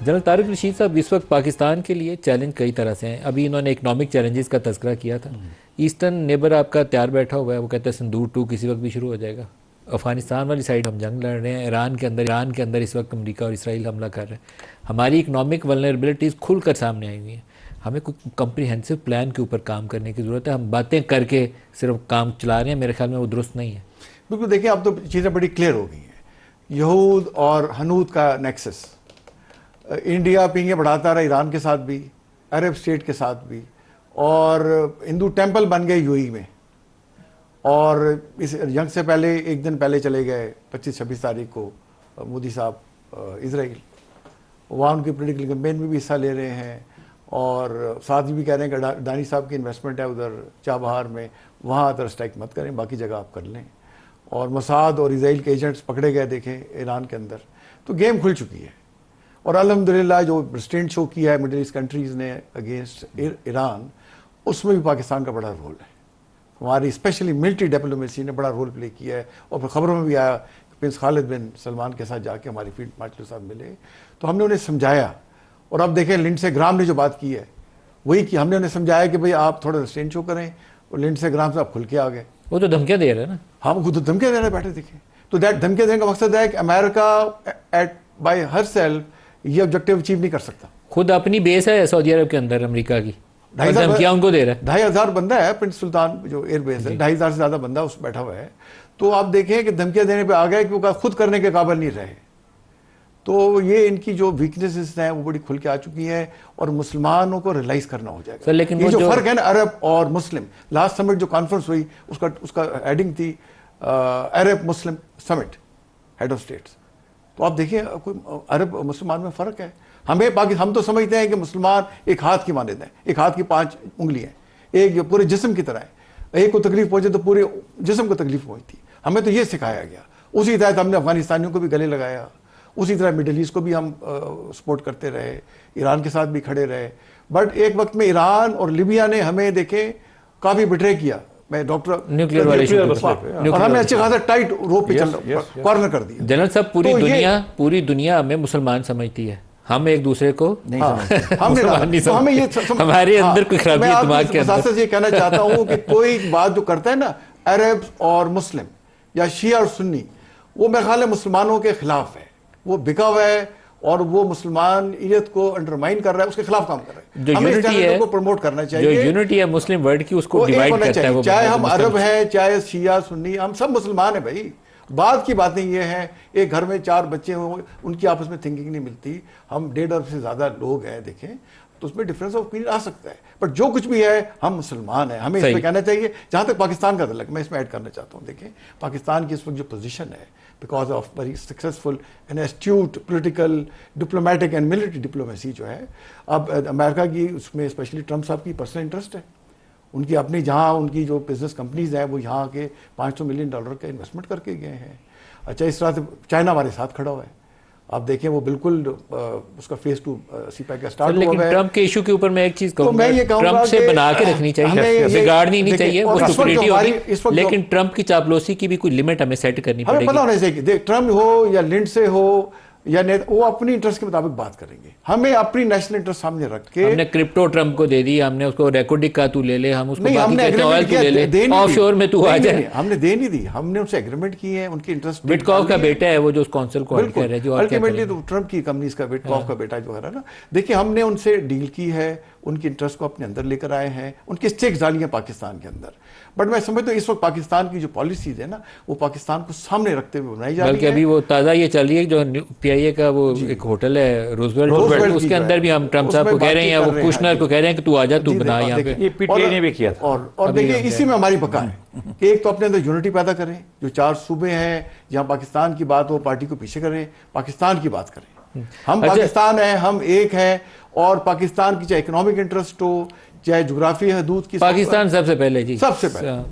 General Tariq Rashid साहब, इस वक्त पाकिस्तान के लिए चैलेंज कई तरह से हैं। अभी इन्होंने इकनॉमिक चैलेंजेस का तज़किरा किया था। ईस्टर्न नेबर आपका तैयार बैठा हुआ है, वो कहता है संदूर 2 किसी वक्त भी शुरू हो जाएगा। अफगानिस्तान वाली साइड हम जंग लड़ रहे हैं, ईरान के अंदर इस वक्त अमेरिका और इसराइल हमला कर रहे हैं। हमारी इकनॉमिक वल्नरेबिलिटीज़ खुलकर सामने आई हुई हैं। हमें कोई कम्प्रीहेंसिव प्लान के ऊपर काम करने की ज़रूरत है। हम बातें करके सिर्फ काम चला रहे हैं, मेरे ख्याल में वो दुरुस्त नहीं है। बिल्कुल, देखिए अब तो चीज़ें बड़ी क्लियर हो गई हैं। यहूद और हनूद का नेक्सस इंडिया पींगे बढ़ाता रहा, ईरान के साथ भी, अरब स्टेट के साथ भी, और हिंदू टेंपल बन गए यूएई में। और इस जंग से पहले एक दिन पहले चले गए 25-26 तारीख को मोदी साहब इजराइल। वहाँ उनकी पोलिटिकल कैंपेन में भी हिस्सा ले रहे हैं, और साथ ही भी कह रहे हैं कि दानी साहब की इन्वेस्टमेंट है उधर चाबहार में, वहाँ अदर स्ट्राइक मत करें, बाकी जगह आप कर लें। और मोसाद और इसराइल के एजेंट्स पकड़े गए, देखें ईरान के अंदर। तो गेम खुल चुकी है। और अल्हम्दुलिल्लाह जो रिस्ट्रेंट शो किया है मिडिल ईस्ट कंट्रीज़ ने अगेंस्ट ईरान, उसमें भी पाकिस्तान का बड़ा रोल है। हमारी स्पेशली मिलिट्री डिप्लोमेसी ने बड़ा रोल प्ले किया है। और फिर खबरों में भी आया कि प्रिंस खालिद बिन सलमान के साथ जाके हमारी फील्ड मार्शल साहब मिले, तो हमने उन्हें समझाया। और अब देखें लिंडसे ग्राम ने जो बात की है वही कि हमने उन्हें समझाया कि भाई आप थोड़ा रिस्ट्रेंट शो करें, और लिंडसे ग्राम साहब खुल के आ गए। वो तो धमकियाँ दे रहे हैं ना। हम खुद धमकियाँ दे रहे बैठे, देखें। तो धमकियाँ देने का मकसद है कि America at bye her self ये ऑब्जेक्टिव अचीव नहीं कर सकता। खुद अपनी बेस है सऊदी अरब के अंदर अमेरिका की, धमकियाँ उनको दे रहा है। 2,500 बंदा है प्रिंस सुल्तान जो एयरबेस है, 2,500 से ज्यादा बंदा उस बैठा हुआ है। तो आप देखें कि धमकियां देने पे आ गए कि वो खुद करने के काबिल नहीं रहे। तो ये इनकी जो वीकनेसेस हैं वो बड़ी खुल के आ चुकी हैं, और मुसलमानों को रियलाइज करना हो जाएगा। लेकिन ये जो फर्क है ना अरब और मुस्लिम, लास्ट समिट जो कॉन्फ्रेंस हुई उसका हेडिंग थी अरब मुस्लिम समिट, हेड ऑफ स्टेट्स। तो आप देखिए कोई अरब मुसलमान में फ़र्क है। हम तो समझते हैं कि मुसलमान एक हाथ की मानते हैं, एक हाथ की 5 उंगलियां, एक जो पूरे जिस्म की तरह है। एक को तकलीफ पहुंचे तो पूरे जिस्म को तकलीफ पहुंचती। हमें तो ये सिखाया गया। उसी तहत हमने अफगानिस्तानियों को भी गले लगाया, उसी तरह मिडिल ईस्ट को भी हम सपोर्ट करते रहे, ईरान के साथ भी खड़े रहे। बट एक वक्त में ईरान और लीबिया ने हमें देखे काफ़ी बिट्रे किया। मैं डॉक्टर न्यूक्लियर वाले और हमने अच्छे खासा टाइट रोप पे चल कॉर्नर कर दिया। जनरल साहब, पूरी दुनिया हमें मुसलमान समझती है, हम एक दूसरे को नहीं समझते। हमें ये हमारे अंदर कोई खराबी है दिमाग के अंदर। ये कहना चाहता हूँ कि कोई बात जो करता है ना अरब और मुस्लिम या शिया और सुन्नी, वो मेरे ख्याल है मुसलमानों के खिलाफ है। वो बिका हुआ है और वो मुसलमानियत को अंडरमाइन कर रहा है, उसके खिलाफ काम कर रहा है। जो यूनिटी है को प्रमोट करना चाहिए। जो यूनिटी है मुस्लिम वर्ल्ड की, उसको डिवाइड करता है वो। चाहे हम अरब हैं, चाहे शिया सुन्नी, हम सब मुसलमान हैं भाई। बात की बातें ये हैं, एक घर में 4 बच्चे हों, उनकी आपस में थिंकिंग नहीं मिलती। हम 1.5 अरब से ज़्यादा लोग हैं, देखें, तो उसमें डिफरेंस ऑफ ओपिनियन आ सकता है। बट जो कुछ भी है, हम मुसलमान हैं, हमें इसमें कहना चाहिए। जहाँ तक पाकिस्तान का तल्लुक, मैं इसमें ऐड करना चाहता हूँ। देखें पाकिस्तान की इस वक्त जो पोजीशन है, because of very successful and astute political diplomatic and military diplomacy जो है, अब अमेरिका की उसमें स्पेशली ट्रम्प साहब की पर्सनल इंटरेस्ट है। उनकी अपनी जहाँ उनकी जो बिजनेस कंपनीज हैं वो यहाँ के $500 मिलियन का इन्वेस्टमेंट करके गए हैं। अच्छा, इस तरह से चाइना हमारे साथ खड़ा हुआ है। आप देखें वो बिल्कुल उसका फेज 2 सीपैक का स्टार्ट हुआ है। लेकिन ट्रम्प के इशू के ऊपर मैं एक चीज कहूंगा, तो मैं ये कहूंगा ट्रम्प से बना के रखनी चाहिए, बिगाड़नी नहीं चाहिए। वो स्टुपिडिटी होगी, लेकिन ट्रम्प की चापलूसी की भी कोई लिमिट हमें सेट करनी पड़ेगी। हमें पता होना चाहिए, देख ट्रम्प हो या लिंडसे हो या वो अपनी इंटरेस्ट के मुताबिक बात करेंगे। हमें अपनी नेशनल इंटरेस्ट सामने रख के, हमने क्रिप्टो ट्रम्प को दे दी, हमने उसको रेकोडिक का तू ले ले, हम उसको हमने ऑयल तू ले ले, ऑफशोर में तू आ जाए। हमने दे नहीं दी, हमने उनसे एग्रीमेंट किए हैं, उनकी इंटरेस्ट। बिटकॉफ का बेटा है वो जो उस काउंसिल को हेड कर रहा है, जो अल्टीमेटली तो ट्रम्प की कंपनीज का बिटकॉफ का बेटा जो है ना। देखिए हमने उनसे डील की है, उनकी इंटरेस्ट को अपने अंदर लेकर आए हैं, उनकी स्टेक्स डाली हैं पाकिस्तान के अंदर। बट मैं समझता हूँ इस वक्त पाकिस्तान की जो पॉलिसीज है ना, वो पाकिस्तान को सामने रखते हुए बनाई जा रही है। बल्कि अभी वो ताज़ा ये चल रही है जो PIA का वो एक होटल है रोजवेल्ट, उसके अंदर भी हम ट्रम्प साहब को कह रहे हैं, वो कुशनर को कह रहे हैं कि तू आ जा, तू बना यहाँ पे। ये PTI ने भी किया था। और देखिए इसी में हमारी बका है कि एक तो अपने अंदर यूनिटी पैदा करें। जो 4 सूबे हैं जहाँ पाकिस्तान की बात हो, पार्टी को पीछे करें, पाकिस्तान की बात करें। हम पाकिस्तान हैं, हम एक हैं, और पाकिस्तान की चाहे इकोनॉमिक इंटरेस्ट हो, चाहे जोग्राफी हदूद की, पाकिस्तान सबसे पहले जी, सबसे पहले।